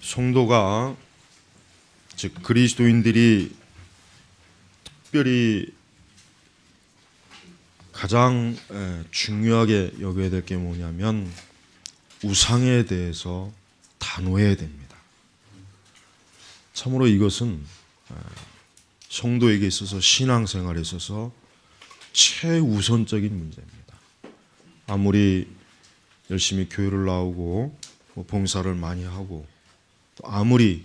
성도가 즉 그리스도인들이 특별히 가장 중요하게 여겨야 될 게 뭐냐면 우상에 대해서 단호해야 됩니다. 참으로 이것은 성도에게 있어서 신앙생활에 있어서 최우선적인 문제입니다. 아무리 열심히 교회를 나오고 봉사를 많이 하고 또 아무리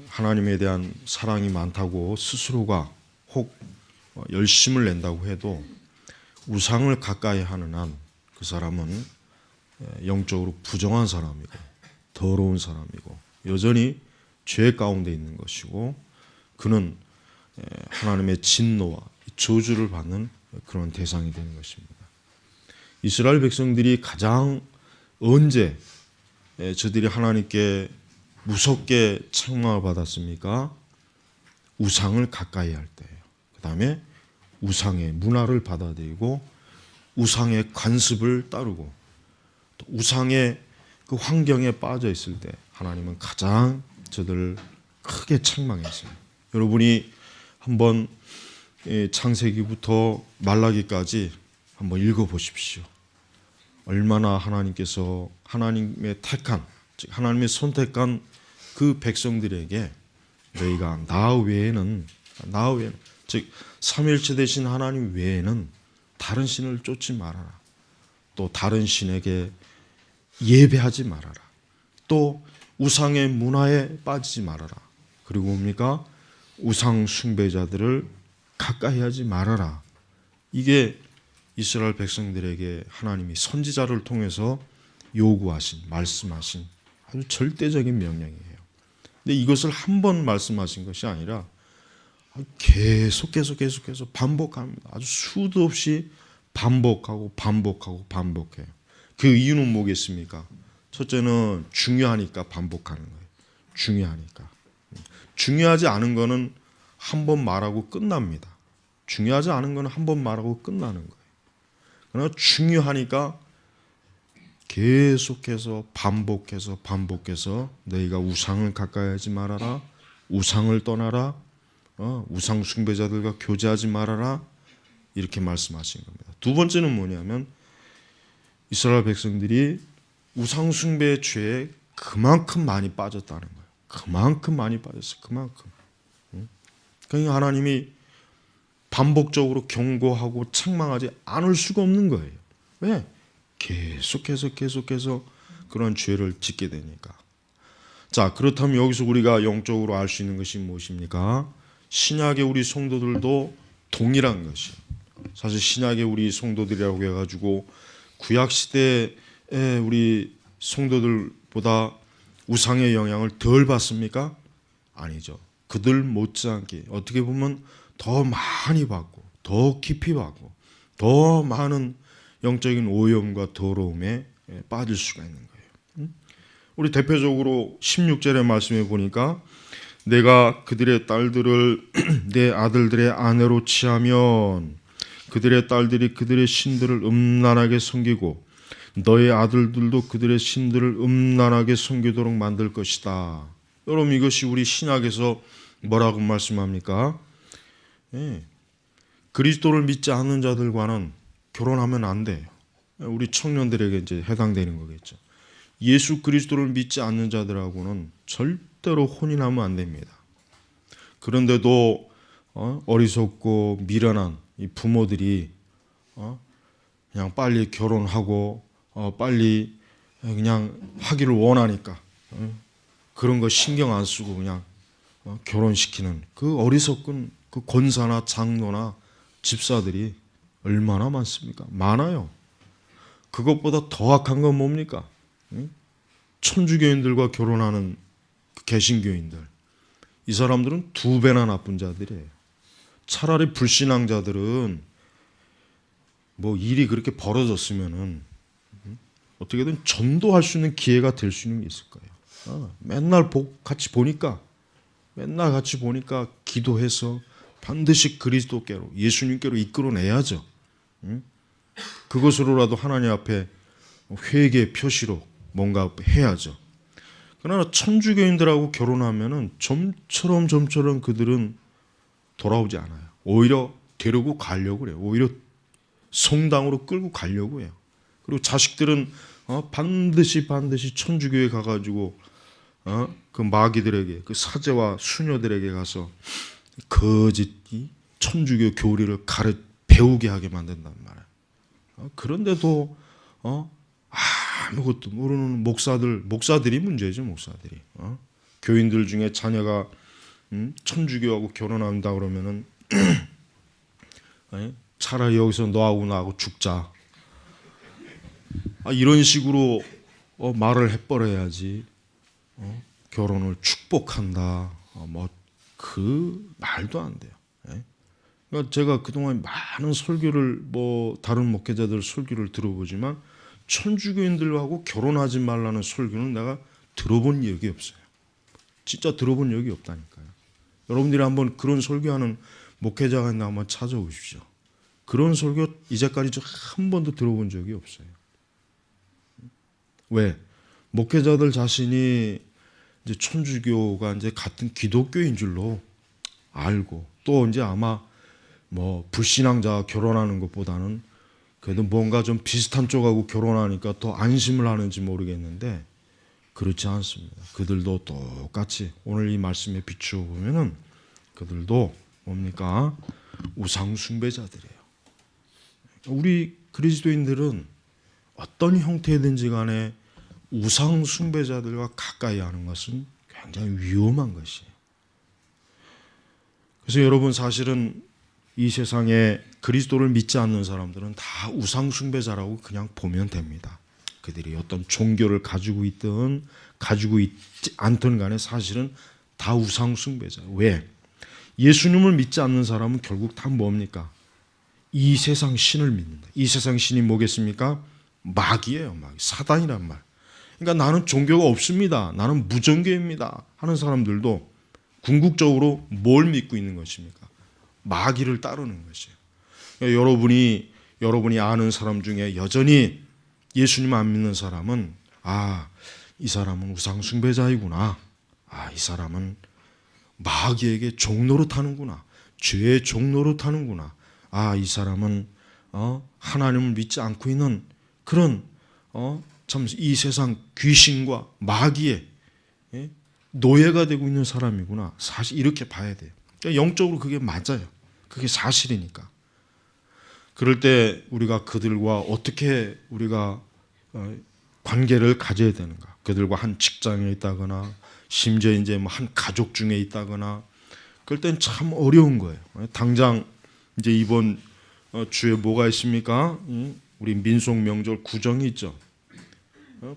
하나님에 대한 사랑이 많다고 스스로가 혹 열심을 낸다고 해도 우상을 가까이 하는 한 그 사람은 영적으로 부정한 사람이고 더러운 사람이고 여전히 죄 가운데 있는 것이고 그는 하나님의 진노와 저주를 받는 그런 대상이 되는 것입니다. 이스라엘 백성들이 가장 언제 저들이 하나님께 무섭게 책망을 받았습니까? 우상을 가까이 할 때예요. 그 다음에 우상의 문화를 받아들이고 우상의 관습을 따르고 또 우상의 그 환경에 빠져 있을 때 하나님은 가장 저들을 크게 책망했어요. 여러분이 한번 창세기부터 말라기까지 한번 읽어보십시오. 얼마나 하나님께서 하나님의 택한 즉 하나님의 선택한 그 백성들에게 너희가 나 외에는 즉 삼위일체 되신 하나님 외에는 다른 신을 쫓지 말아라. 또 다른 신에게 예배하지 말아라. 또 우상의 문화에 빠지지 말아라. 그리고 뭡니까? 우상 숭배자들을 가까이 하지 말아라. 이게 이스라엘 백성들에게 하나님이 선지자를 통해서 요구하신 말씀하신 아주 절대적인 명령이에요. 근데 이것을 한 번 말씀하신 것이 아니라 계속해서 반복합니다. 아주 수도 없이 반복해요. 그 이유는 뭐겠습니까? 첫째는 중요하니까 반복하는 거예요. 중요하지 않은 거는 한 번 말하고 끝납니다. 중요하지 않은 거는 한 번 말하고 끝나는 거예요. 그러나 중요하니까 계속해서 반복해서 너희가 우상을 가까이 하지 말아라. 우상을 떠나라. 우상 숭배자들과 교제하지 말아라. 이렇게 말씀하신 겁니다. 두 번째는 뭐냐면 이스라엘 백성들이 우상 숭배의 죄에 그만큼 많이 빠졌다는 거예요. 그만큼 많이 빠졌어요. 그러니까 하나님이 반복적으로 경고하고 책망하지 않을 수가 없는 거예요. 왜? 계속해서 그런 죄를 짓게 되니까. 자, 그렇다면 여기서 우리가 영적으로 알 수 있는 것이 무엇입니까? 신약의 우리 성도들도 동일한 것이. 사실 신약의 우리 성도들이라고 해가지고 구약 시대의 우리 성도들보다 우상의 영향을 덜 받습니까? 아니죠. 그들 못지않게 어떻게 보면 더 많이 받고 더 깊이 받고 더 많은 영적인 오염과 더러움에 빠질 수가 있는 거예요. 우리 대표적으로 16절의 말씀에 보니까 내가 그들의 딸들을 내 아들들의 아내로 취하면 그들의 딸들이 그들의 신들을 음란하게 섬기고 너의 아들들도 그들의 신들을 음란하게 섬기도록 만들 것이다. 여러분 이것이 우리 신약에서 뭐라고 말씀합니까? 그리스도를 믿지 않는 자들과는 결혼하면 안 돼요. 우리 청년들에게 이제 해당되는 거겠죠. 예수 그리스도를 믿지 않는 자들하고는 절대로 혼인하면 안 됩니다. 그런데도 어리석고 미련한 이 부모들이 그냥 빨리 결혼하고 빨리 그냥 하기를 원하니까 그런 거 신경 안 쓰고 그냥 결혼시키는 그 어리석은 그 권사나 장로나 집사들이 얼마나 많습니까? 많아요. 그것보다 더 악한 건 뭡니까? 천주교인들과 결혼하는 개신교인들. 이 사람들은 두 배나 나쁜 자들이에요. 차라리 불신앙자들은 뭐 일이 그렇게 벌어졌으면은 어떻게든 전도할 수 있는 기회가 될 수 있는 게 있을 거예요. 맨날 같이 보니까 기도해서 반드시 그리스도께로 예수님께로 이끌어내야죠. 그것으로라도 하나님 앞에 회개의 표시로 뭔가 해야죠. 그러나 천주교인들하고 결혼하면은 좀처럼 그들은 돌아오지 않아요. 오히려 데리고 가려고 그래요. 오히려 성당으로 끌고 가려고 해요. 그리고 자식들은 반드시 천주교에 가가지고 그 마귀들에게, 그 사제와 수녀들에게 가서 거짓 천주교 교리를 배우게 하게 만든단 말이에요. 그런데도 아무것도 모르는 목사들이 문제죠. 목사들이. 교인들 중에 자녀가 천주교하고 결혼한다 그러면은 차라리 여기서 너하고 나하고 죽자. 이런 식으로 말을 해버려야지. 결혼을 축복한다. 그 말도 안 돼요. 그러니까 제가 그동안 많은 설교를 다른 목회자들 설교를 들어보지만 천주교인들하고 결혼하지 말라는 설교는 내가 들어본 적이 없어요. 진짜 들어본 적이 없다니까요. 여러분들이 한번 그런 설교하는 목회자가 있나 한번 찾아오십시오. 그런 설교 이제까지 한 번도 들어본 적이 없어요. 왜? 목회자들 자신이 이제 천주교가 이제 같은 기독교인 줄로 알고, 또 이제 아마 불신앙자 결혼하는 것보다는 그래도 뭔가 좀 비슷한 쪽하고 결혼하니까 더 안심을 하는지 모르겠는데 그렇지 않습니다. 그들도 똑같이 오늘 이 말씀에 비추어 보면은 그들도 뭡니까? 우상 숭배자들이에요. 우리 그리스도인들은 어떤 형태든지 간에 우상 숭배자들과 가까이 하는 것은 굉장히 위험한 것이에요. 그래서 여러분, 사실은 이 세상에 그리스도를 믿지 않는 사람들은 다 우상 숭배자라고 그냥 보면 됩니다. 그들이 어떤 종교를 가지고 있든 가지고 있지 않든 간에 사실은 다 우상 숭배자. 왜? 예수님을 믿지 않는 사람은 결국 다 뭡니까? 이 세상 신을 믿는다. 이 세상 신이 뭐겠습니까? 마귀예요. 마귀. 사단이란 말. 그러니까 나는 종교가 없습니다. 나는 무종교입니다. 하는 사람들도 궁극적으로 뭘 믿고 있는 것입니까? 마귀를 따르는 것이에요. 그러니까 여러분이 아는 사람 중에 여전히 예수님 안 믿는 사람은 이 사람은 우상 숭배자이구나. 이 사람은 마귀에게 종노릇하는구나. 죄의 종노릇하는구나. 이 사람은 하나님을 믿지 않고 있는 그런 참 이 세상 귀신과 마귀의 노예가 되고 있는 사람이구나. 사실 이렇게 봐야 돼요. 그러니까 영적으로 그게 맞아요. 그게 사실이니까. 그럴 때 우리가 그들과 어떻게 우리가 관계를 가져야 되는가? 그들과 한 직장에 있다거나 심지어 이제 한 가족 중에 있다거나 그럴 땐 참 어려운 거예요. 당장 이제 이번 주에 뭐가 있습니까? 우리 민속 명절 구정이 있죠.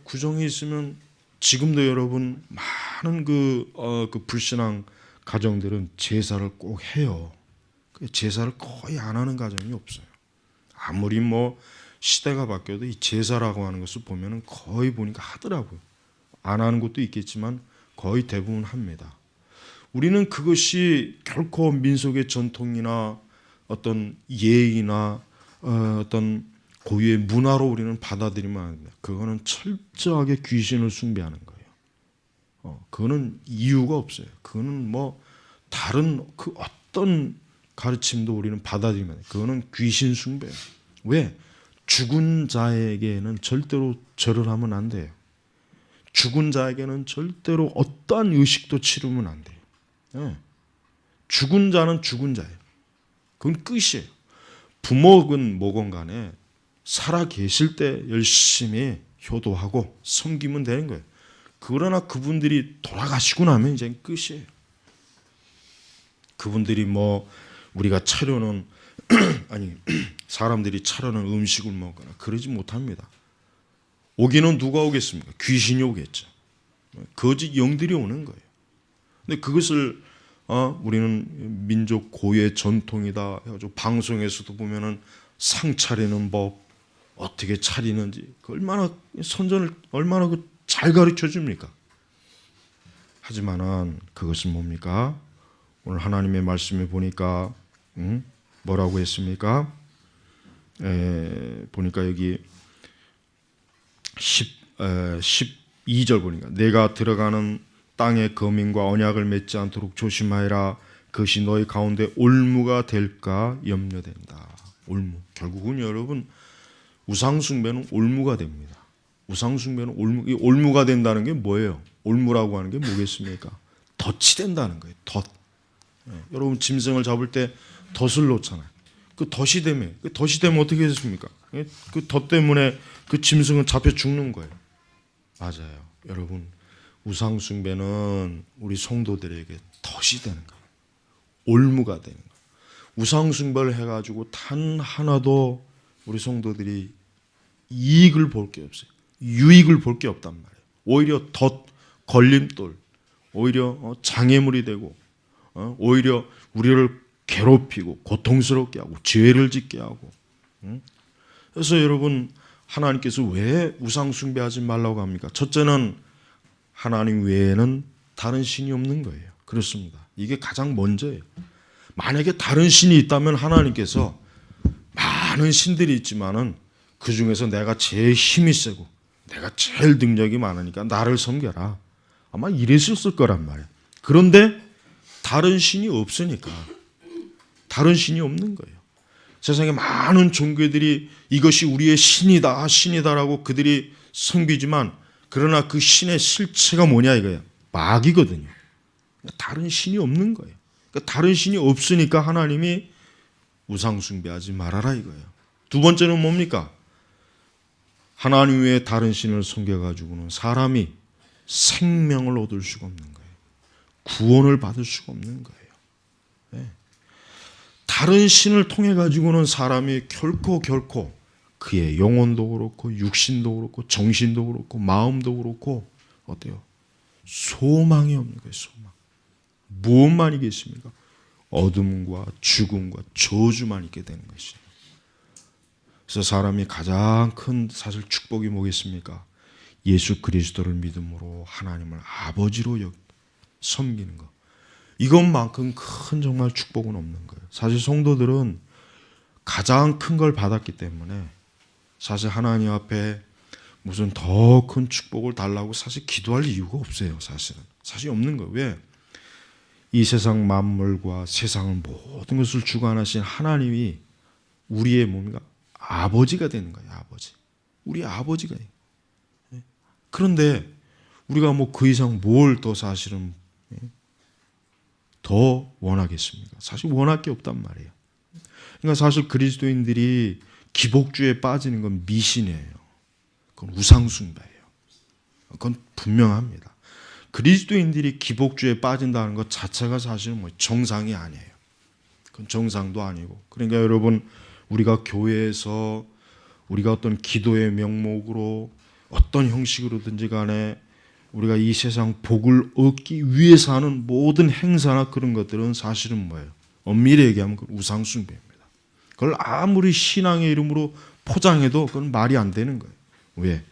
구정이 있으면 지금도 여러분 많은 그 불신앙 가정들은 제사를 꼭 해요. 제사를 거의 안 하는 가정이 없어요. 아무리 시대가 바뀌어도 이 제사라고 하는 것을 보면은 거의 보니까 하더라고요. 안 하는 것도 있겠지만 거의 대부분 합니다. 우리는 그것이 결코 민속의 전통이나 어떤 예의나 어떤 고유의 문화로 우리는 받아들이면 안 됩니다. 그거는 철저하게 귀신을 숭배하는 거예요. 그거는 이유가 없어요. 그거는 다른 그 어떤 가르침도 우리는 받아들이면 돼요. 그거는 귀신 숭배예요. 왜? 죽은 자에게는 절대로 절을 하면 안 돼요. 죽은 자에게는 절대로 어떠한 의식도 치르면 안 돼요. 죽은 자는 죽은 자예요. 그건 끝이에요. 부모건 뭐건 간에 살아 계실 때 열심히 효도하고 섬기면 되는 거예요. 그러나 그분들이 돌아가시고 나면 이제 끝이에요. 그분들이 우리가 차려놓은 아니 사람들이 차려놓은 음식을 먹거나 그러지 못합니다. 오기는 누가 오겠습니까? 귀신이 오겠죠. 거짓 영들이 오는 거예요. 근데 그것을 우리는 민족 고유의 전통이다 해가지고 방송에서도 보면은 상 차리는 법 어떻게 차리는지 얼마나 선전을 얼마나 잘 가르쳐 줍니까? 하지만은 그것은 뭡니까? 오늘 하나님의 말씀에 보니까 뭐라고 했습니까? 보니까 여기 12 2절 보니까 내가 들어가는 땅의 거민과 언약을 맺지 않도록 조심하여라. 그것이 너희 가운데 올무가 될까 염려된다. 올무. 결국은 여러분 우상숭배는 올무가 됩니다. 우상숭배는 올무. 이 올무가 된다는 게 뭐예요? 올무라고 하는 게 뭐겠습니까? 덫이 된다는 거예요. 덫. 여러분 짐승을 잡을 때 덫을 놓잖아요. 그 덫이 되면 어떻게 됐습니까? 그 덫 때문에 그 짐승은 잡혀 죽는 거예요. 맞아요. 여러분 우상 숭배는 우리 성도들에게 덫이 되는 거예요. 올무가 되는 거예요. 우상 숭배를 해가지고 단 하나도 우리 성도들이 이익을 볼 게 없어요. 유익을 볼 게 없단 말이에요. 오히려 덫, 걸림돌, 오히려 장애물이 되고 오히려 우리를 괴롭히고 고통스럽게 하고 죄를 짓게 하고. 그래서 여러분 하나님께서 왜 우상 숭배하지 말라고 합니까? 첫째는 하나님 외에는 다른 신이 없는 거예요. 그렇습니다. 이게 가장 먼저예요. 만약에 다른 신이 있다면 하나님께서 많은 신들이 있지만은 그 중에서 내가 제일 힘이 세고 내가 제일 능력이 많으니까 나를 섬겨라. 아마 이랬을 거란 말이에요. 그런데 다른 신이 없으니까 다른 신이 없는 거예요. 세상에 많은 종교들이 이것이 우리의 신이다, 신이다라고 그들이 섬기지만 그러나 그 신의 실체가 뭐냐 이거예요. 마귀거든요. 다른 신이 없는 거예요. 그러니까 다른 신이 없으니까 하나님이 우상 숭배하지 말아라 이거예요. 두 번째는 뭡니까? 하나님 외에 다른 신을 섬겨가지고는 사람이 생명을 얻을 수가 없는 거예요. 구원을 받을 수가 없는 거예요. 네. 다른 신을 통해 가지고는 사람이 결코 그의 영혼도 그렇고 육신도 그렇고 정신도 그렇고 마음도 그렇고 어때요? 소망이 없는 거예요. 소망. 무엇만 있겠습니까? 어둠과 죽음과 저주만 있게 되는 것이에요. 그래서 사람이 가장 큰 사실 축복이 뭐겠습니까? 예수 그리스도를 믿음으로 하나님을 아버지로 섬기는 것. 이것만큼 큰 정말 축복은 없는 거예요. 사실 성도들은 가장 큰 걸 받았기 때문에 사실 하나님 앞에 무슨 더 큰 축복을 달라고 사실 기도할 이유가 없어요. 사실 없는 거예요. 왜? 이 세상 만물과 세상을 모든 것을 주관하신 하나님이 우리의 뭔가 아버지가 되는 거예요. 아버지. 우리 아버지가. 그런데 우리가 뭐 그 이상 뭘 더 사실은 더 원하겠습니까? 사실 원할 게 없단 말이에요. 그러니까 사실 그리스도인들이 기복주의에 빠지는 건 미신이에요. 그건 우상숭배예요. 그건 분명합니다. 그리스도인들이 기복주의에 빠진다는 것 자체가 사실은 뭐 정상이 아니에요. 그건 정상도 아니고. 그러니까 여러분 우리가 교회에서 우리가 어떤 기도의 명목으로 어떤 형식으로든지 간에 우리가 이 세상 복을 얻기 위해서 하는 모든 행사나 그런 것들은 사실은 뭐예요? 엄밀히 얘기하면 그건 우상숭배입니다. 그걸 아무리 신앙의 이름으로 포장해도 그건 말이 안 되는 거예요. 왜?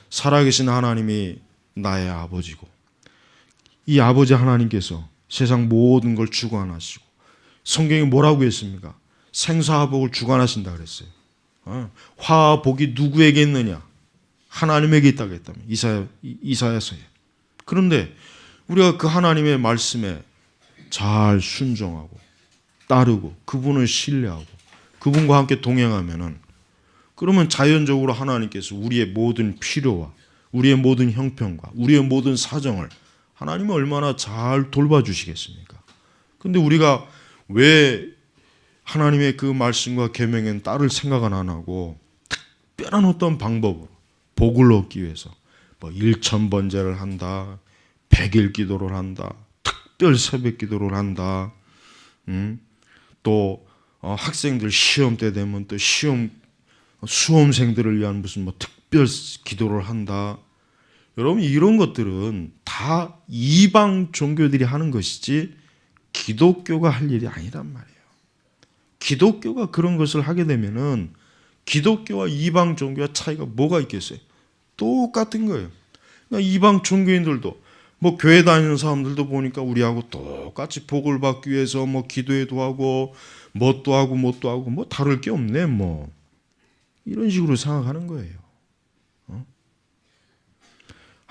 살아계신 하나님이 나의 아버지고 이 아버지 하나님께서 세상 모든 걸 주관하시고 성경에 뭐라고 했습니까? 생사와 복을 주관하신다 그랬어요. 화와 복이 누구에게 있느냐? 하나님에게 있다고 했다면 이사야서에. 그런데 우리가 그 하나님의 말씀에 잘 순종하고 따르고 그분을 신뢰하고 그분과 함께 동행하면은 그러면 자연적으로 하나님께서 우리의 모든 필요와 우리의 모든 형편과 우리의 모든 사정을 하나님이 얼마나 잘 돌봐주시겠습니까? 근데 우리가 왜 하나님의 그 말씀과 계명엔 따를 생각은 안 하고 특별한 어떤 방법으로 복을 얻기 위해서 뭐 1000번제를 한다, 100일 기도를 한다, 특별 새벽 기도를 한다, 또 학생들 시험 때 되면 또 수험생들을 위한 무슨 뭐 특별 기도를 한다. 여러분 이런 것들은 다 이방 종교들이 하는 것이지 기독교가 할 일이 아니란 말이에요. 기독교가 그런 것을 하게 되면은 기독교와 이방 종교와 차이가 뭐가 있겠어요? 똑같은 거예요. 그러니까 이방 종교인들도 뭐 교회 다니는 사람들도 보니까 우리하고 똑같이 복을 받기 위해서 뭐 기도회도 하고 뭣도 하고 뭐 다를 게 없네 뭐 이런 식으로 생각하는 거예요.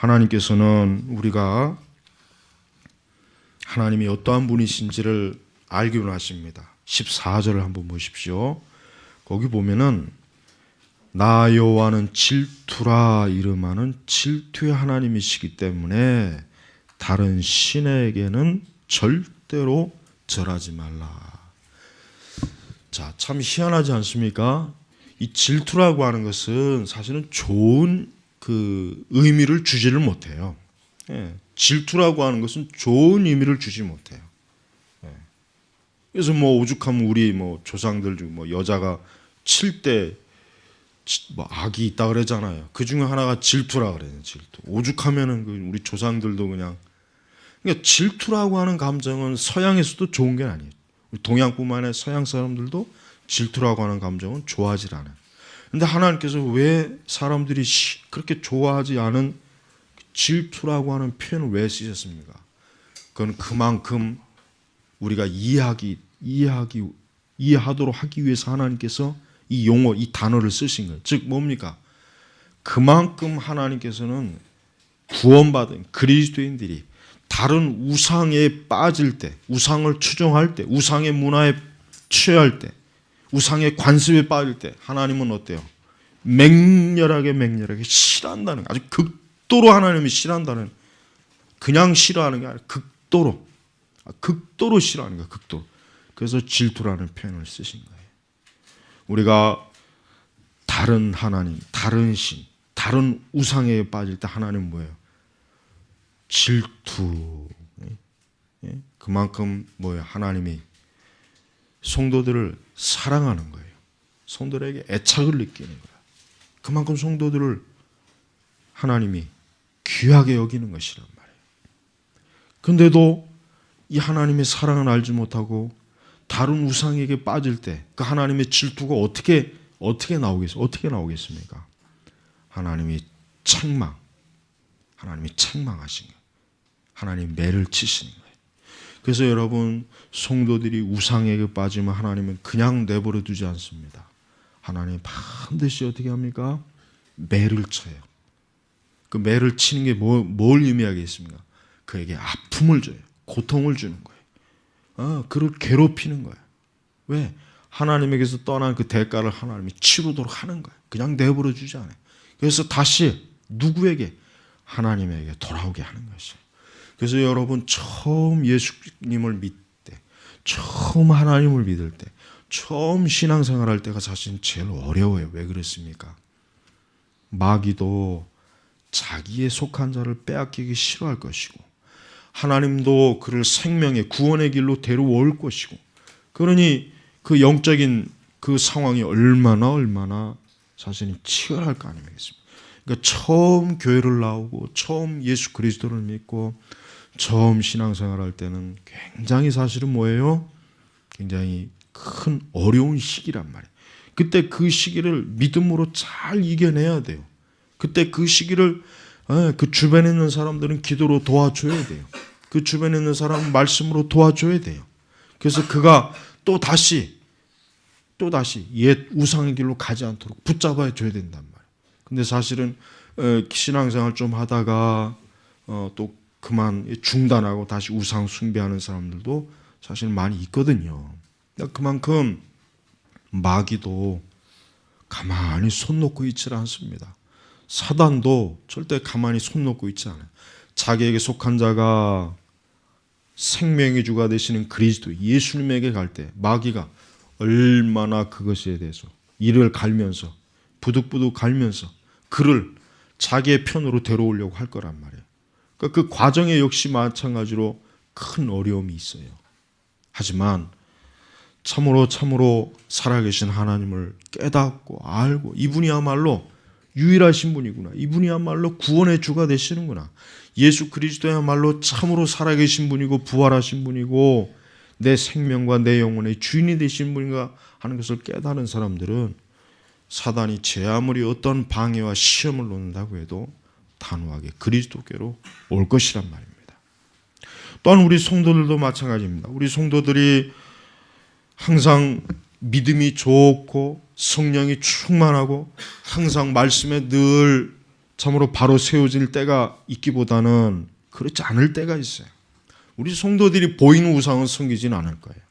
하나님께서는 우리가 하나님이 어떠한 분이신지를 알기로 하십니다. 14절을 한번 보십시오. 거기 보면은 나 여호와는 질투라 이름하는 질투의 하나님이시기 때문에 다른 신에게는 절대로 절하지 말라. 자, 참 희한하지 않습니까? 이 질투라고 하는 것은 사실은 좋은 그 의미를 주지를 못해요. 예, 질투라고 하는 것은 좋은 의미를 주지 못해요. 예. 그래서 뭐 오죽하면 우리 뭐 조상들 중 뭐 여자가 칠 때 뭐 악이 있다 그러잖아요. 그 중에 하나가 질투라 그래요. 질투. 오죽하면은 우리 조상들도 그냥 그러니까 질투라고 하는 감정은 서양에서도 좋은 게 아니에요. 동양뿐만 아니라 서양 사람들도 질투라고 하는 감정은 좋아하지 않아요. 그런데 하나님께서 왜 사람들이 그렇게 좋아하지 않은 질투라고 하는 표현을 왜 쓰셨습니까? 그건 그만큼 우리가 이해하도록 하기 위해서 하나님께서 이 용어, 이 단어를 쓰신 거예요. 즉 뭡니까? 그만큼 하나님께서는 구원받은 그리스도인들이 다른 우상에 빠질 때, 우상을 추종할 때, 우상의 문화에 취할 때, 우상의 관습에 빠질 때 하나님은 어때요? 맹렬하게 싫어한다는, 아주 극도로 하나님이 싫어한다는, 그냥 싫어하는 게 아니라 극도로 싫어하는 거예요. 극도로. 그래서 질투라는 표현을 쓰신 거예요. 우리가 다른 하나님, 다른 신, 다른 우상에 빠질 때 하나님은 뭐예요? 질투. 그만큼 뭐예요? 하나님이 성도들을 사랑하는 거예요. 성도들에게 애착을 느끼는 거예요. 그만큼 성도들을 하나님이 귀하게 여기는 것이란 말이에요. 그런데도 이 하나님의 사랑을 알지 못하고 다른 우상에게 빠질 때 그 하나님의 질투가 어떻게 나오겠습니까? 하나님이 책망하신 거예요. 하나님 매를 치시는 거예요. 그래서 여러분, 성도들이 우상에게 빠지면 하나님은 그냥 내버려 두지 않습니다. 하나님 반드시 어떻게 합니까? 매를 쳐요. 그 매를 치는 게 뭘 의미하겠습니까? 그에게 아픔을 줘요. 고통을 주는 거예요. 그를 괴롭히는 거예요. 왜? 하나님에게서 떠난 그 대가를 하나님이 치르도록 하는 거예요. 그냥 내버려 주지 않아요. 그래서 다시 누구에게? 하나님에게 돌아오게 하는 것이에요. 그래서 여러분, 처음 예수님을 믿을 때, 처음 하나님을 믿을 때, 처음 신앙생활할 때가 사실 제일 어려워요. 왜 그렇습니까? 마귀도 자기에 속한 자를 빼앗기기 싫어할 것이고, 하나님도 그를 생명의 구원의 길로 데려올 것이고, 그러니 그 영적인 그 상황이 얼마나 사실은 치열할 거 아니겠습니까? 그러니까 처음 교회를 나오고 처음 예수 그리스도를 믿고 처음 신앙생활할 때는 굉장히 사실은 뭐예요? 굉장히 큰 어려운 시기란 말이에요. 그때 그 시기를 믿음으로 잘 이겨내야 돼요. 그때 그 시기를 그 주변에 있는 사람들은 기도로 도와줘야 돼요. 그 주변에 있는 사람은 말씀으로 도와줘야 돼요. 그래서 그가 또 다시 옛 우상의 길로 가지 않도록 붙잡아 줘야 된단 말이에요. 근데 사실은 신앙생활 좀 하다가 또 그만 중단하고 다시 우상 숭배하는 사람들도 사실 많이 있거든요. 그만큼 마귀도 가만히 손 놓고 있지 않습니다. 사단도 절대 가만히 손 놓고 있지 않아요. 자기에게 속한 자가 생명의 주가 되시는 그리스도 예수님에게 갈 때 마귀가 얼마나 그것에 대해서 이를 갈면서 부득부득 갈면서 그를 자기의 편으로 데려오려고 할 거란 말이에요. 그러니까 그 과정에 역시 마찬가지로 큰 어려움이 있어요. 하지만 참으로 살아계신 하나님을 깨닫고 알고 이분이야말로 유일하신 분이구나. 이분이야말로 구원의 주가 되시는구나. 예수 그리스도야말로 참으로 살아계신 분이고 부활하신 분이고 내 생명과 내 영혼의 주인이 되신 분인가 하는 것을 깨달은 사람들은 사단이 제 아무리 어떤 방해와 시험을 놓는다고 해도 단호하게 그리스도께로 올 것이란 말입니다. 또한 우리 성도들도 마찬가지입니다. 우리 성도들이 항상 믿음이 좋고 성령이 충만하고 항상 말씀에 늘 참으로 바로 세워질 때가 있기보다는 그렇지 않을 때가 있어요. 우리 성도들이 보이는 우상을 섬기지는 않을 거예요.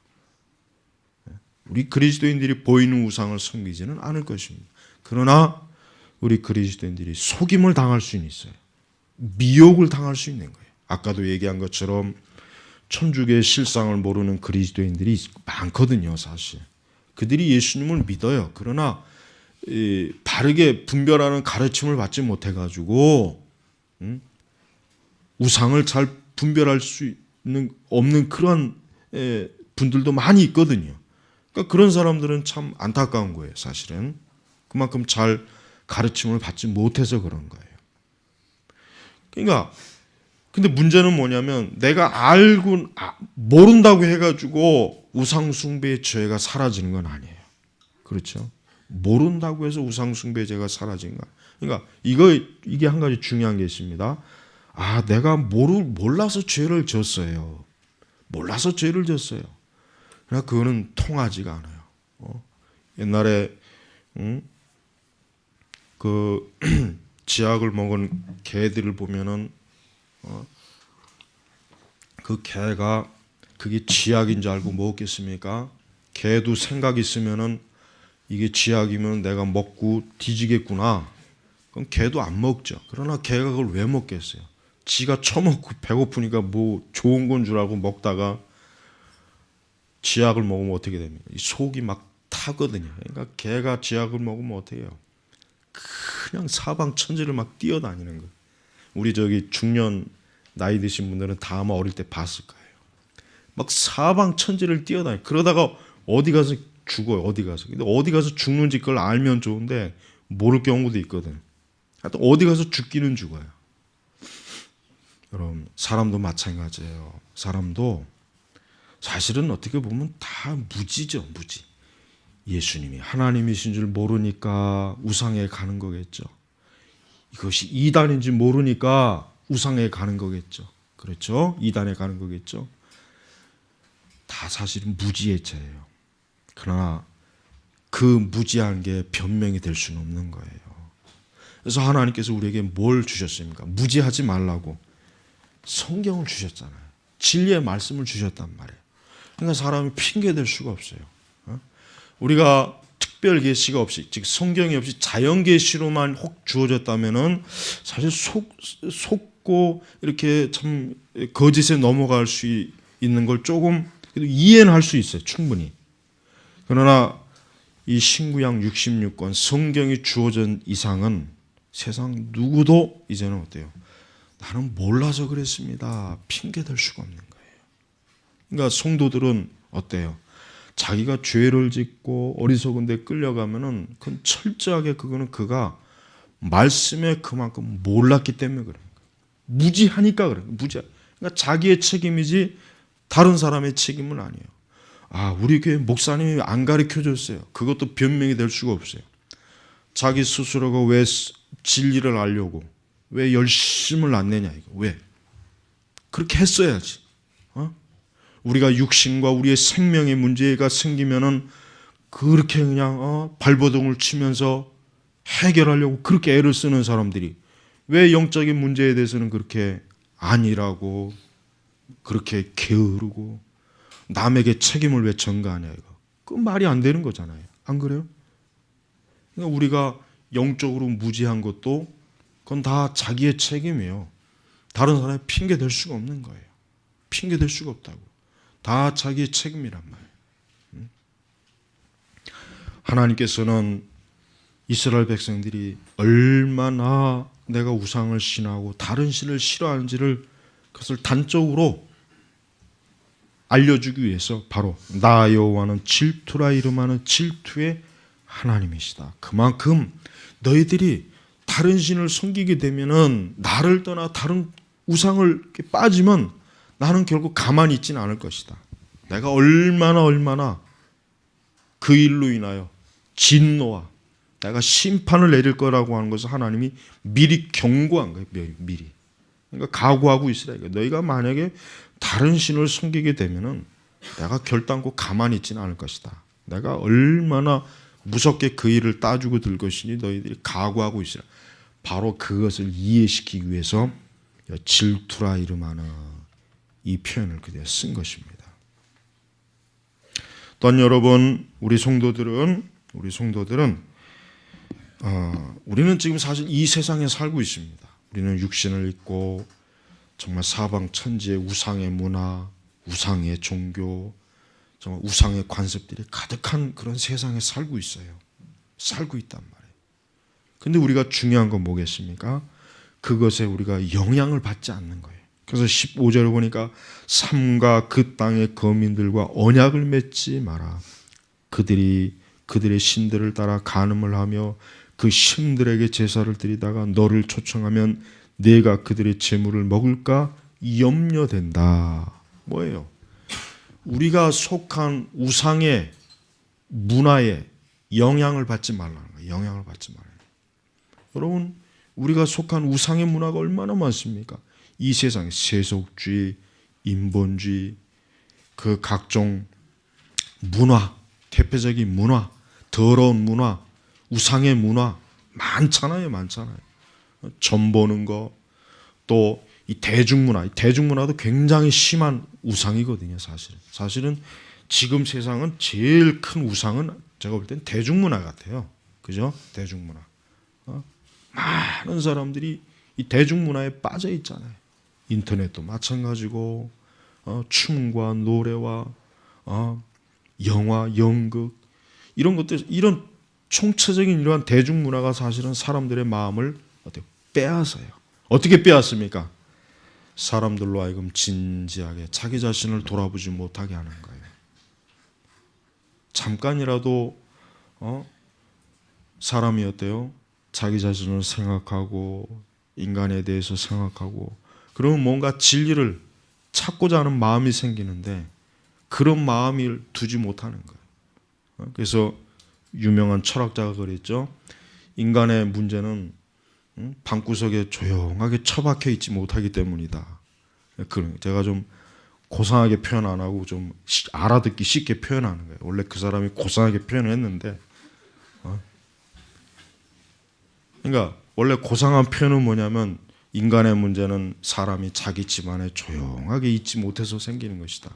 우리 그리스도인들이 보이는 우상을 섬기지는 않을 것입니다. 그러나 우리 그리스도인들이 속임을 당할 수는 있어요. 미혹을 당할 수 있는 거예요. 아까도 얘기한 것처럼 천주교의 실상을 모르는 그리스도인들이 많거든요, 사실. 그들이 예수님을 믿어요. 그러나 바르게 분별하는 가르침을 받지 못해가지고 우상을 잘 분별할 수 없는 그런 분들도 많이 있거든요. 그러니까 그런 사람들은 참 안타까운 거예요, 사실은. 그만큼 잘 가르침을 받지 못해서 그런 거예요. 그러니까 근데 문제는 뭐냐면 내가 알고 모른다고 해가지고 우상 숭배의 죄가 사라지는 건 아니에요. 그렇죠? 모른다고 해서 우상 숭배의 죄가 사라지는 거. 그러니까 이게 한 가지 중요한 게 있습니다. 내가 몰라서 죄를 졌어요. 몰라서 죄를 졌어요. 그러나 그거는 통하지가 않아요. 옛날에 그 지약을 먹은 개들을 보면은 그 개가 그게 지약인 줄 알고 먹었겠습니까? 개도 생각 있으면은 이게 지약이면 내가 먹고 뒤지겠구나. 그럼 개도 안 먹죠. 그러나 개가 그걸 왜 먹겠어요? 지가 처먹고 배고프니까 뭐 좋은 건 줄 알고 먹다가 지약을 먹으면 어떻게 됩니까? 속이 막 타거든요. 그러니까 개가 지약을 먹으면 어떻게 해요? 그냥 사방천지를 막 뛰어다니는 거예요. 우리 중년 나이 드신 분들은 다 아마 어릴 때 봤을 거예요. 막 사방천지를 뛰어다니. 그러다가 어디 가서 죽어요. 어디 가서. 근데 어디 가서 죽는지 그걸 알면 좋은데 모를 경우도 있거든. 하여튼 어디 가서 죽기는 죽어요. 여러분, 사람도 마찬가지예요. 사람도 사실은 어떻게 보면 다 무지죠, 무지. 예수님이 하나님이신 줄 모르니까 우상에 가는 거겠죠. 이것이 이단인지 모르니까 우상에 가는 거겠죠. 그렇죠? 이단에 가는 거겠죠. 다 사실은 무지의 죄예요. 그러나 그 무지한 게 변명이 될 수는 없는 거예요. 그래서 하나님께서 우리에게 뭘 주셨습니까? 무지하지 말라고 성경을 주셨잖아요. 진리의 말씀을 주셨단 말이에요. 그러니까 사람이 핑계댈 수가 없어요. 우리가 특별 계시가 없이, 즉 성경이 없이 자연 계시로만 혹 주어졌다면은 사실 속고 이렇게 참 거짓에 넘어갈 수 있는 걸 조금 이해는 할 수 있어요, 충분히. 그러나 이 신구약 66권 성경이 주어진 이상은 세상 누구도 이제는 어때요? 나는 몰라서 그랬습니다. 핑계댈 수가 없는 거예요. 그러니까 성도들은 어때요? 자기가 죄를 짓고 어리석은 데 끌려가면은 그건 철저하게 그거는 그가 말씀에 그만큼 몰랐기 때문에 그래요. 무지하니까 그래요. 그러니까 자기의 책임이지 다른 사람의 책임은 아니에요. 우리 교회 목사님이 안 가르쳐 줬어요. 그것도 변명이 될 수가 없어요. 자기 스스로가 왜 진리를 알려고 왜 열심을 안 내냐 이거. 왜? 그렇게 했어야지. 우리가 육신과 우리의 생명의 문제가 생기면은 그렇게 그냥 발버둥을 치면서 해결하려고 그렇게 애를 쓰는 사람들이 왜 영적인 문제에 대해서는 그렇게 아니라고 그렇게 게으르고 남에게 책임을 왜 전가하냐 이거. 그건 말이 안 되는 거잖아요. 안 그래요? 그러니까 우리가 영적으로 무지한 것도 그건 다 자기의 책임이에요. 다른 사람이 핑계 댈 수가 없는 거예요. 핑계 댈 수가 없다고. 다 자기의 책임이란 말이에요. 하나님께서는 이스라엘 백성들이 얼마나 내가 우상을 신하고 다른 신을 싫어하는지를 그것을 단적으로 알려주기 위해서 바로 나 여호와는 질투라 이름하는 질투의 하나님이시다. 그만큼 너희들이 다른 신을 섬기게 되면은 나를 떠나 다른 우상을 빠지면 나는 결국 가만히 있지는 않을 것이다. 내가 얼마나 그 일로 인하여 진노와 내가 심판을 내릴 거라고 하는 것을 하나님이 미리 경고한 거예요. 미리. 그러니까 각오하고 있으라. 너희가 만약에 다른 신을 섬기게 되면은 내가 결단코 가만히 있지는 않을 것이다. 내가 얼마나 무섭게 그 일을 따주고 들 것이니 너희들이 각오하고 있으라. 바로 그것을 이해시키기 위해서 질투라 이름하는 이 표현을 그대로 쓴 것입니다. 또한 여러분, 우리 성도들은 우리는 지금 사실 이 세상에 살고 있습니다. 우리는 육신을 입고 정말 사방 천지의 우상의 문화, 우상의 종교, 정말 우상의 관습들이 가득한 그런 세상에 살고 있어요. 살고 있단 말이에요. 근데 우리가 중요한 건 뭐겠습니까? 그것에 우리가 영향을 받지 않는 거예요. 그래서 15절을 보니까 삼가 그 땅의 거민들과 언약을 맺지 마라. 그들이 그들의 신들을 따라 간음을 하며 그 신들에게 제사를 드리다가 너를 초청하면 내가 그들의 재물을 먹을까 염려된다. 뭐예요? 우리가 속한 우상의 문화에 영향을 받지 말라는 거예요. 영향을 받지 말아요. 여러분, 우리가 속한 우상의 문화가 얼마나 많습니까? 이 세상에 세속주의, 인본주의, 그 각종 문화, 대표적인 문화, 더러운 문화, 우상의 문화 많잖아요. 점 보는 거, 또 이 대중문화도 굉장히 심한 우상이거든요. 사실은 지금 세상은 제일 큰 우상은 제가 볼 땐 대중문화 같아요. 그죠? 대중문화. 많은 사람들이 이 대중문화에 빠져 있잖아요. 인터넷도 마찬가지고, 춤과 노래와 영화, 연극 이런 것들, 이런 총체적인 이러한 대중문화가 사실은 사람들의 마음을 어떻게 빼앗아요. 어떻게 빼앗습니까? 사람들로 하여금 진지하게 자기 자신을 돌아보지 못하게 하는 거예요. 잠깐이라도 사람이 어때요? 자기 자신을 생각하고 인간에 대해서 생각하고 그러면 뭔가 진리를 찾고자 하는 마음이 생기는데 그런 마음을 두지 못하는 거예요. 그래서 유명한 철학자가 그랬죠. 인간의 문제는 방구석에 조용하게 처박혀 있지 못하기 때문이다. 제가 좀 고상하게 표현 안 하고 좀 알아듣기 쉽게 표현하는 거예요. 원래 그 사람이 고상하게 표현을 했는데, 그러니까 원래 고상한 표현은 뭐냐면 인간의 문제는 사람이 자기 집안에 조용하게 있지 못해서 생기는 것이다.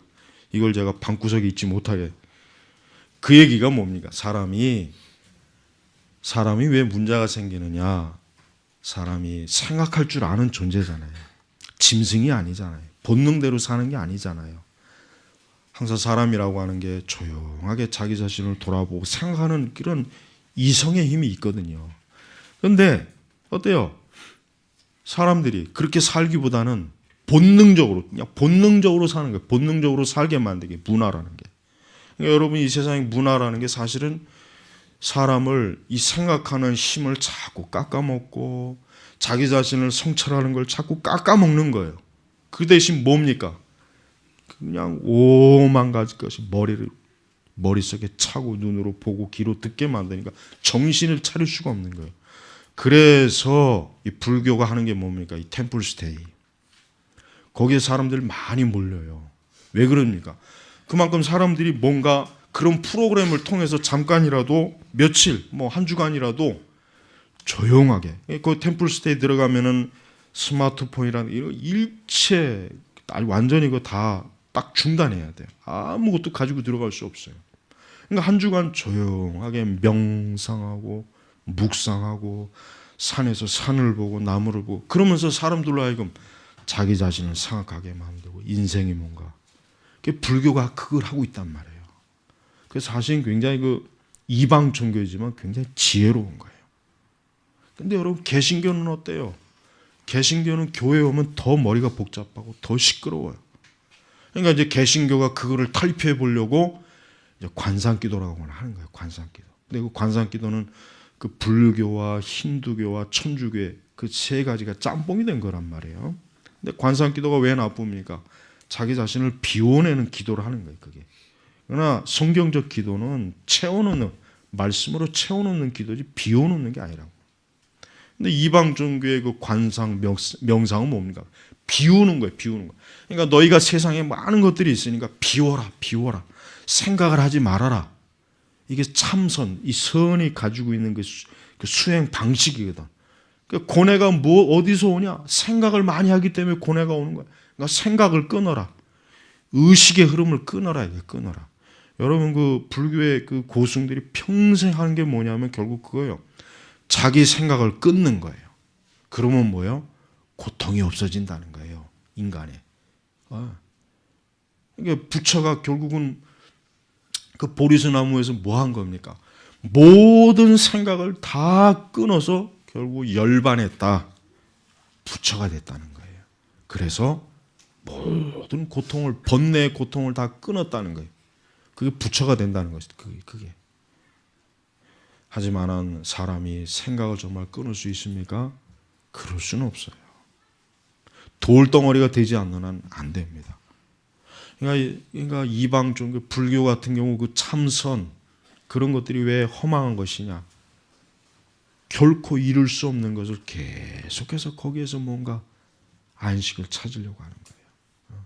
이걸 제가 방구석에 있지 못하게. 그 얘기가 뭡니까? 사람이 왜 문제가 생기느냐? 사람이 생각할 줄 아는 존재잖아요. 짐승이 아니잖아요. 본능대로 사는 게 아니잖아요. 항상 사람이라고 하는 게 조용하게 자기 자신을 돌아보고 생각하는 그런 이성의 힘이 있거든요. 그런데 어때요? 사람들이 그렇게 살기보다는 그냥 본능적으로 사는 거예요. 본능적으로 살게 만들게, 문화라는 게. 그러니까 여러분, 이 세상의 문화라는 게 사실은 사람을 이 생각하는 힘을 자꾸 깎아먹고 자기 자신을 성찰하는 걸 자꾸 깎아먹는 거예요. 그 대신 뭡니까? 그냥 오만 가지 것이 머릿속에 차고 눈으로 보고 귀로 듣게 만드니까 정신을 차릴 수가 없는 거예요. 그래서 이 불교가 하는 게 뭡니까? 이 템플 스테이. 거기에 사람들 많이 몰려요. 왜 그럽니까? 그만큼 사람들이 뭔가 그런 프로그램을 통해서 잠깐이라도 며칠, 한 주간이라도 조용하게. 그 템플 스테이 들어가면은 스마트폰이라는 이런 일체 완전히 그거 다 딱 중단해야 돼요. 아무것도 가지고 들어갈 수 없어요. 그러니까 한 주간 조용하게 명상하고 묵상하고 산에서 산을 보고 나무를 보고 그러면서 사람들로 하여금 자기 자신을 생각하게 만들고 인생이 뭔가. 그게 불교가 그걸 하고 있단 말이에요. 그래서 사실은 굉장히 이방 종교이지만 굉장히 지혜로운 거예요. 근데 여러분, 개신교는 어때요? 개신교는 교회에 오면 더 머리가 복잡하고 더 시끄러워요. 그러니까 이제 개신교가 그거를 탈피해 보려고 이제 관상기도라고 하는 거예요. 관상기도. 근데 그 관상기도는 그 불교와 힌두교와 천주교의 그 세 가지가 짬뽕이 된 거란 말이에요. 근데 관상기도가 왜 나쁩니까? 자기 자신을 비워내는 기도를 하는 거예요. 그게. 그러나 성경적 기도는 채워놓는, 말씀으로 채워놓는 기도지 비워놓는 게 아니라고. 근데 이방 종교의 그 관상, 명상은 뭡니까? 비우는 거예요. 비우는 거. 그러니까 너희가 세상에 많은 것들이 있으니까 비워라. 생각을 하지 말아라. 이게 참선, 이 선이 가지고 있는 그 수행 방식이거든. 그 고뇌가 어디서 오냐? 생각을 많이 하기 때문에 고뇌가 오는 거야. 그러니까 생각을 끊어라. 의식의 흐름을 끊어라. 이게 끊어라. 여러분 그 불교의 그 고승들이 평생 하는 게 뭐냐면 결국 그거예요. 자기 생각을 끊는 거예요. 그러면 뭐예요? 고통이 없어진다는 거예요. 인간에. 그러니까 부처가 결국은 그 보리수 나무에서 뭐 한 겁니까? 모든 생각을 다 끊어서 결국 열반했다. 부처가 됐다는 거예요. 그래서 모든 고통을, 번뇌의 고통을 다 끊었다는 거예요. 그게 부처가 된다는 것이 그게. 하지만은 사람이 생각을 정말 끊을 수 있습니까? 그럴 수는 없어요. 돌덩어리가 되지 않는 한 안 됩니다. 그러니까 이방 종교, 불교 같은 경우 그 참선 그런 것들이 왜 허망한 것이냐? 결코 이룰 수 없는 것을 계속해서 거기에서 뭔가 안식을 찾으려고 하는 거예요.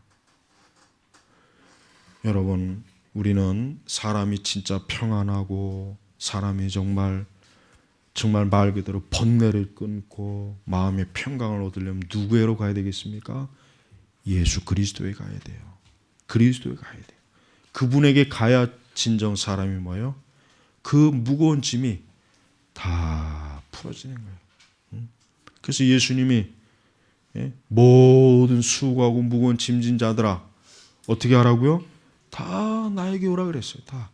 여러분, 우리는 사람이 진짜 평안하고 사람이 정말 말 그대로 번뇌를 끊고 마음의 평강을 얻으려면 누구에로 가야 되겠습니까? 예수 그리스도에 가야 돼요. 그리스도에 가야 돼요. 그분에게 가야 진정 사람이 뭐예요? 그 무거운 짐이 다 풀어지는 거예요. 그래서 예수님이 모든 수고하고 무거운 짐진 자들아 어떻게 하라고요? 다 나에게 오라 그랬어요. 다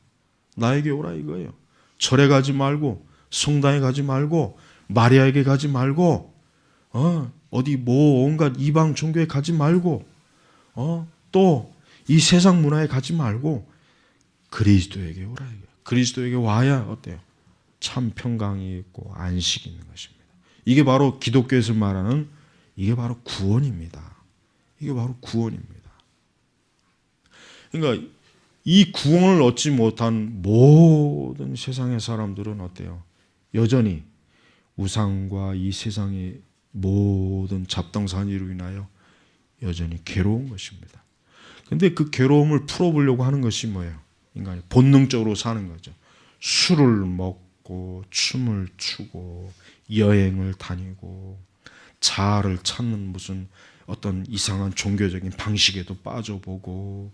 나에게 오라 이거예요. 절에 가지 말고 성당에 가지 말고 마리아에게 가지 말고 어디 뭐 온갖 이방 종교에 가지 말고 또 이 세상 문화에 가지 말고 그리스도에게 오라 이거예요. 그리스도에게 와야 어때요? 참 평강이 있고 안식이 있는 것입니다. 이게 바로 기독교에서 말하는 이게 바로 구원입니다. 이게 바로 구원입니다. 그러니까 이 구원을 얻지 못한 모든 세상의 사람들은 어때요? 여전히 우상과 이 세상의 모든 잡동사니로 인하여 여전히 괴로운 것입니다. 그런데 그 괴로움을 풀어보려고 하는 것이 뭐예요? 인간이 본능적으로 사는 거죠. 술을 먹고 춤을 추고 여행을 다니고 자아를 찾는 무슨 어떤 이상한 종교적인 방식에도 빠져보고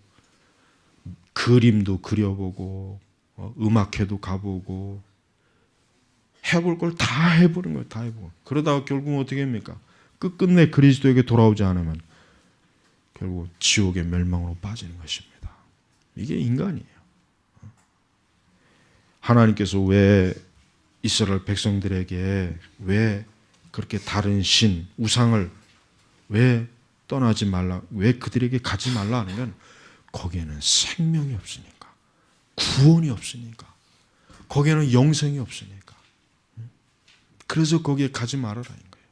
그림도 그려보고 음악회도 가보고 해볼 걸 다 해보는 거예요. 다 해보고 그러다가 결국은 어떻게 합니까? 끝끝내 그리스도에게 돌아오지 않으면 결국 지옥의 멸망으로 빠지는 것입니다. 이게 인간이에요. 하나님께서 왜 이스라엘 백성들에게 왜 그렇게 다른 신, 우상을 왜 떠나지 말라, 왜 그들에게 가지 말라 하는 건 거기에는 생명이 없으니까, 구원이 없으니까, 거기에는 영생이 없으니까. 그래서 거기에 가지 말아라는 거예요.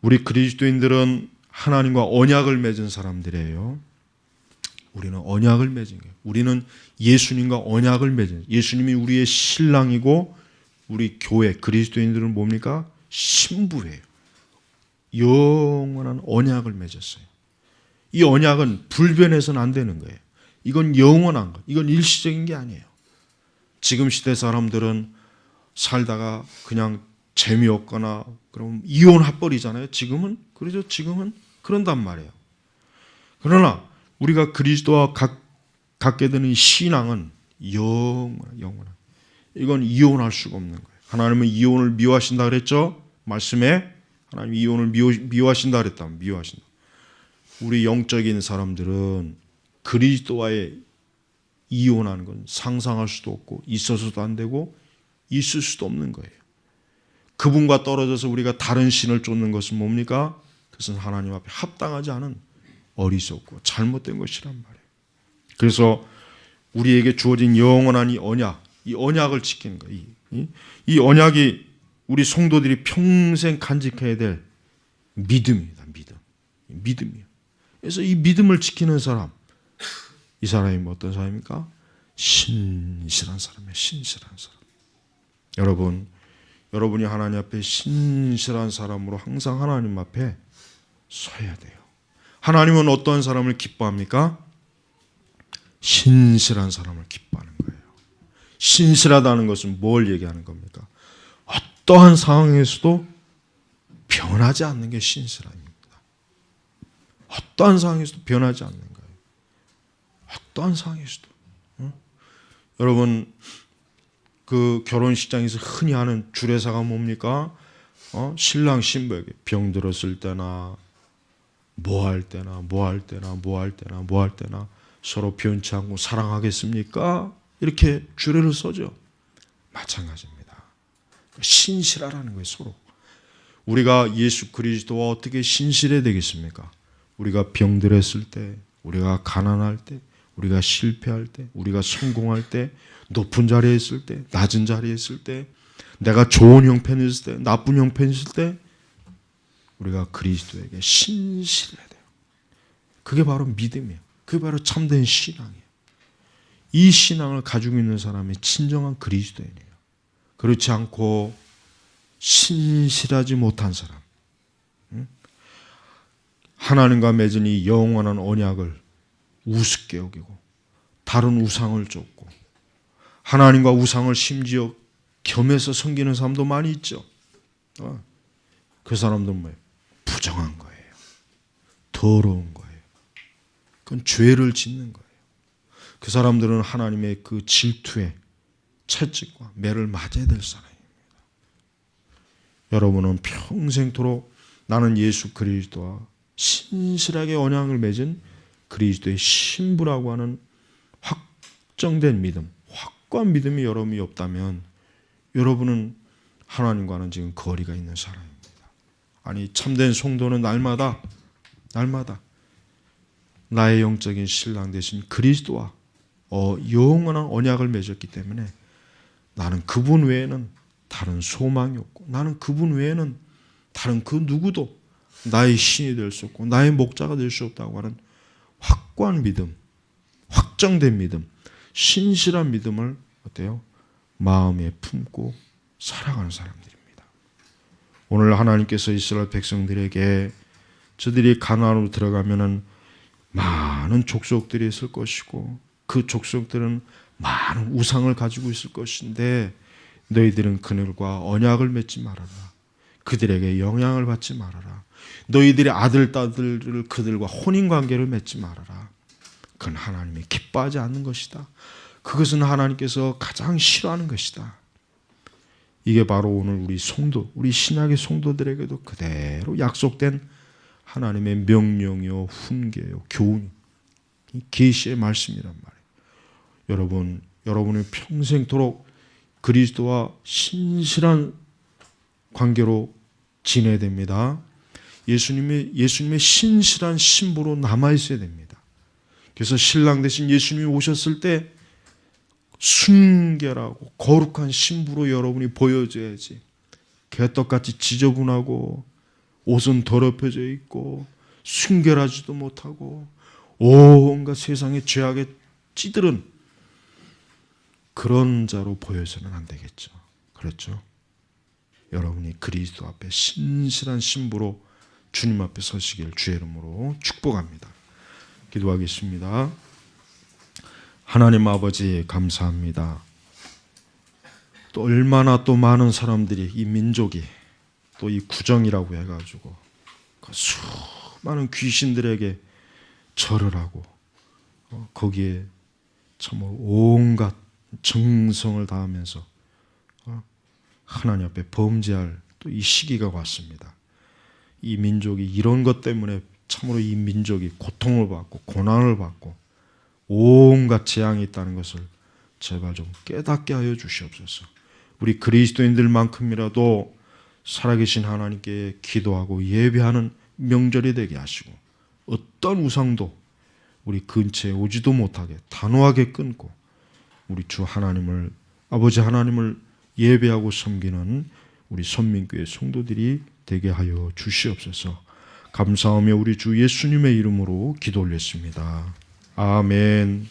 우리 그리스도인들은 하나님과 언약을 맺은 사람들이에요. 우리는 언약을 맺은 거예요. 우리는 예수님과 언약을 맺은, 예수님이 우리의 신랑이고 우리 교회 그리스도인들은 뭡니까? 신부예요. 영원한 언약을 맺었어요. 이 언약은 불변해서는 안 되는 거예요. 이건 영원한 것, 이건 일시적인 게 아니에요. 지금 시대 사람들은 살다가 그냥 재미없거나 그럼 이혼해버리잖아요. 지금은 그러죠. 지금은 그런단 말이에요. 그러나 우리가 그리스도와 갖게 되는 신앙은 영원한. 이건 이혼할 수가 없는 거예요. 하나님은 이혼을 미워하신다 그랬죠? 말씀에 하나님 이혼을 미워하신다 그랬다. 미워하신다. 우리 영적인 사람들은 그리스도와의 이혼하는 건 상상할 수도 없고 있어서도 안 되고 있을 수도 없는 거예요. 그분과 떨어져서 우리가 다른 신을 쫓는 것은 뭡니까? 그것은 하나님 앞에 합당하지 않은 어리석고 잘못된 것이란 말이에요. 그래서 우리에게 주어진 영원한 이 언약을 지키는 거예요. 이 언약이 우리 성도들이 평생 간직해야 될 믿음입니다. 믿음이에요. 그래서 이 믿음을 지키는 사람, 이 사람이 어떤 사람입니까? 신실한 사람이에요. 신실한 사람. 여러분이 하나님 앞에 신실한 사람으로 항상 하나님 앞에 서야 돼요. 하나님은 어떤 사람을 기뻐합니까? 신실한 사람을 기뻐하는 거예요. 신실하다는 것은 뭘 얘기하는 겁니까? 어떠한 상황에서도 변하지 않는 게 신실함입니다. 어떠한 상황에서도 변하지 않는 거예요. 어떠한 상황에서도. 여러분, 그 결혼식장에서 흔히 하는 주례사가 뭡니까? 신랑 신부에게 병 들었을 때나 뭐 할 때나 서로 변치 않고 사랑하겠습니까? 이렇게 주례를 써죠. 마찬가지입니다. 신실하라는 거예요, 서로. 우리가 예수 그리스도와 어떻게 신실해야 되겠습니까? 우리가 병들었을 때, 우리가 가난할 때, 우리가 실패할 때, 우리가 성공할 때, 높은 자리에 있을 때, 낮은 자리에 있을 때, 내가 좋은 형편에 있을 때, 나쁜 형편에 있을 때 우리가 그리스도에게 신실해야 돼요. 그게 바로 믿음이에요. 그게 바로 참된 신앙이에요. 이 신앙을 가지고 있는 사람이 진정한 그리스도인이에요. 그렇지 않고 신실하지 못한 사람, 하나님과 맺은 이 영원한 언약을 우습게 여기고 다른 우상을 쫓고 하나님과 우상을 심지어 겸해서 섬기는 사람도 많이 있죠. 그 사람들은 뭐예요? 부정한 거예요. 더러운 거예요. 그건 죄를 짓는 거예요. 그 사람들은 하나님의 그 질투에 채찍과 매를 맞아야 될 사람입니다. 여러분은 평생토록 나는 예수 그리스도와 신실하게 언약을 맺은 그리스도의 신부라고 하는 확정된 믿음, 확고한 믿음이 여러분이 없다면 여러분은 하나님과는 지금 거리가 있는 사람입니다. 아니, 참된 성도는 날마다 나의 영적인 신랑 되신 그리스도와 영원한 언약을 맺었기 때문에 나는 그분 외에는 다른 소망이 없고 나는 그분 외에는 다른 그 누구도 나의 신이 될 수 없고 나의 목자가 될 수 없다고 하는 확고한 믿음, 확정된 믿음, 신실한 믿음을 어때요? 마음에 품고 살아가는 사람들입니다. 오늘 하나님께서 이스라엘 백성들에게 저들이 가나안으로 들어가면은 많은 족속들이 있을 것이고 그 족속들은 많은 우상을 가지고 있을 것인데 너희들은 그들과 언약을 맺지 말아라. 그들에게 영향을 받지 말아라. 너희들의 아들, 딸들을 그들과 혼인관계를 맺지 말아라. 그건 하나님이 기뻐하지 않는 것이다. 그것은 하나님께서 가장 싫어하는 것이다. 이게 바로 오늘 우리 성도, 우리 신약의 성도들에게도 그대로 약속된 하나님의 명령이요, 훈계요, 교훈, 계시의 말씀이란 말이에요. 여러분은 평생토록 그리스도와 신실한 관계로 지내야 됩니다. 예수님의 신실한 신부로 남아 있어야 됩니다. 그래서 신랑 대신 예수님이 오셨을 때 순결하고 거룩한 신부로 여러분이 보여줘야지. 개떡같이 지저분하고 옷은 더럽혀져 있고 순결하지도 못하고 온갖 세상의 죄악에 찌들은 그런 자로 보여서는 안 되겠죠. 그렇죠? 여러분이 그리스도 앞에 신실한 신부로 주님 앞에 서시길 주의 이름으로 축복합니다. 기도하겠습니다. 하나님 아버지 감사합니다. 또 얼마나 또 많은 사람들이 이 민족이 또 이 구정이라고 해가지고 그 수많은 귀신들에게 절을 하고 거기에 참으로 온갖 정성을 다하면서 하나님 앞에 범죄할 또 이 시기가 왔습니다. 이 민족이 이런 것 때문에 참으로 이 민족이 고통을 받고 고난을 받고 온갖 재앙이 있다는 것을 제발 좀 깨닫게 하여 주시옵소서. 우리 그리스도인들만큼이라도 살아계신 하나님께 기도하고 예배하는 명절이 되게 하시고 어떤 우상도 우리 근처에 오지도 못하게 단호하게 끊고 우리 주 하나님을, 아버지 하나님을 예배하고 섬기는 우리 선민교회 성도들이 되게 하여 주시옵소서. 감사하며 우리 주 예수님의 이름으로 기도 올렸습니다. 아멘.